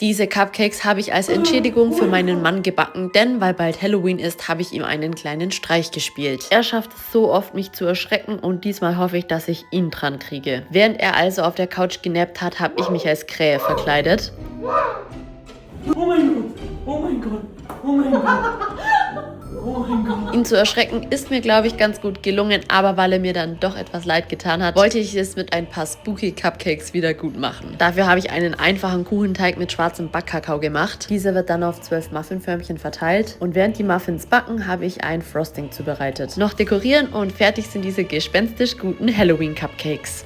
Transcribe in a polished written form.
Diese Cupcakes habe ich als Entschädigung für meinen Mann gebacken, denn weil bald Halloween ist, habe ich ihm einen kleinen Streich gespielt. Er schafft es so oft, mich zu erschrecken und diesmal hoffe ich, dass ich ihn dran kriege. Während er also auf der Couch genappt hat, habe ich mich als Krähe verkleidet. Oh mein Gott, oh mein Gott, oh mein Gott. Oh mein Gott. Ihn zu erschrecken ist mir, glaube ich, ganz gut gelungen, aber weil er mir dann doch etwas leid getan hat, wollte ich es mit ein paar Spooky Cupcakes wieder gut machen. Dafür habe ich einen einfachen Kuchenteig mit schwarzem Backkakao gemacht. Dieser wird dann auf 12 Muffinförmchen verteilt und während die Muffins backen, habe ich ein Frosting zubereitet. Noch dekorieren und fertig sind diese gespenstisch guten Halloween Cupcakes.